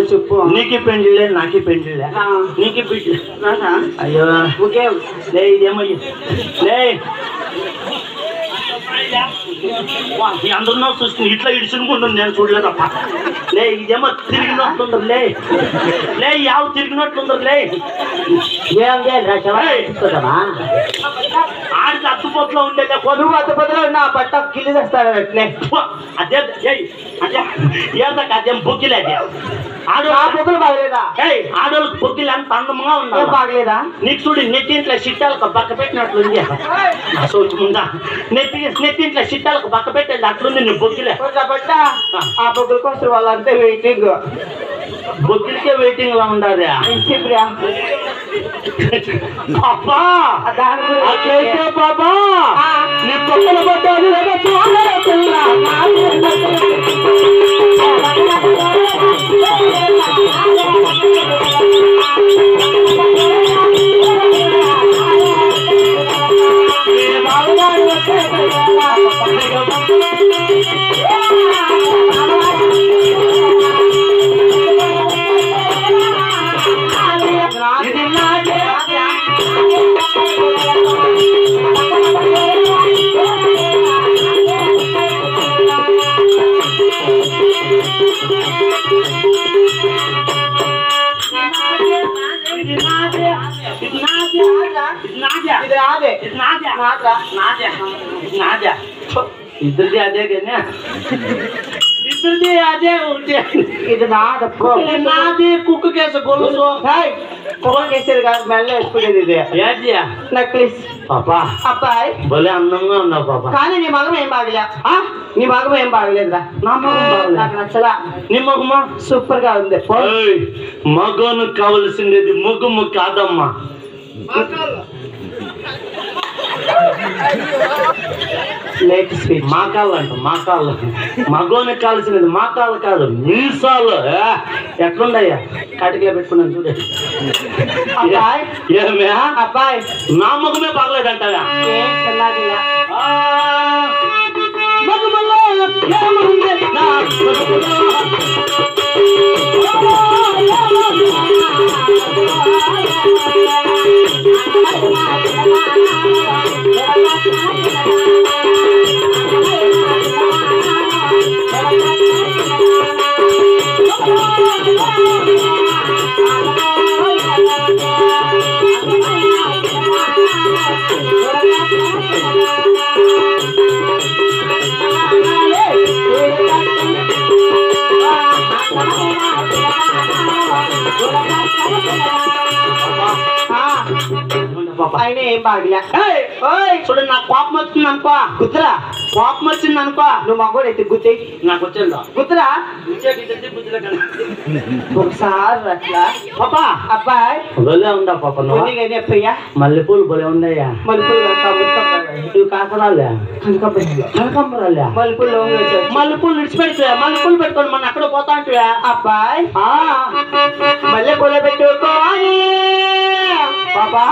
చెప్పు నీకు పెండిలే నాకు పెండిలే నీకు అయ్యో ఓకే లే ఇదేమో లే అందరూ చూస్తుంది ఇట్లా ఇడుచుకుంటుంది నేను చూడలేదప్ప లే ఇదేమో తిరిగినట్లుండదు లే లే యావ తిరిగినట్లుండదు లే ఆడికి అత్తుపోట్లో ఉండేలే పొదుగు అత్తుపోతలో నా బట్ట కిల్లి చేస్తాడు అట్లే అదే అదే ఏదక అదేం బొక్కిలే అదే బొక్కులు బాగలేదా ఆడోళ్ళకి బొక్కిలు అంత అందముగా ఉన్నా బాగలేదా నీకు చూడు నెట్టింట్లో సిట్టాలకు బక్క పెట్టినట్లుంది ముందా నెట్టింట్లో సిట్టాలకు బక్క పెట్టేది అట్లుంది నీ బొక్కిలే బట్ట ఆ బొక్కుల కోసం వాళ్ళంతా వెయిటింగ్ బొక్కిలకే వెయిటింగ్ లా ఉండాలి పాపా బాబా నీ బొక్కల పడ్డాది ఇద్దరిది అదే కానీ ఇద్దరిది అదే ఇది నాది కుక్కు కేసు గొలుసు కుక్క కేసేది కాదు మెల్ల వేసుకునేది ఇది నెక్లెస్ పాపా అబ్బాయి భలే అందంగా ఉన్నావు పాపా కానీ నీ మగం ఏం బాగలే నీ మగం ఏం బాగలేదురా నా మగం బాగలేదు నాకు నచ్చలా నీ మగమా సూపర్ గా ఉంది మగను కావలసింది మగము కాదమ్మా మా కాళ్ళు అంట మా కాళ్ళు మగోనికి కాల్సినది మా కాళ్ళు కాదు మీసాలు ఎట్లుండయ్యా కటికలో పెట్టుకున్నాను చూడే ఏమే అబ్బాయి నా మగమే బాగలేదంటావా ఆయన ఏం బాగిలే చూడు నాకు కోపం వచ్చింది అనుకో గుర్తురా కోపం వచ్చింది అనుకో నువ్వు మగోడు అయితే గుర్తి నాకు వచ్చిందా గుర్తురా ఒకసారి అట్లా పాపా అబ్బాయి బలే ఉందా పాప నువ్వు మల్లెపూలు బలే ఉన్నాయా మల్లెపూలు కాకరాలే కనకంబరాలే మల్లెపూలు మల్లెపూలు విడిచిపెడితే మల్లెపూలు పెట్టుకోండి మన అక్కడ పోతా అంటే అబ్బాయి మల్లెపూలు పెట్టుకోవాలి పాపా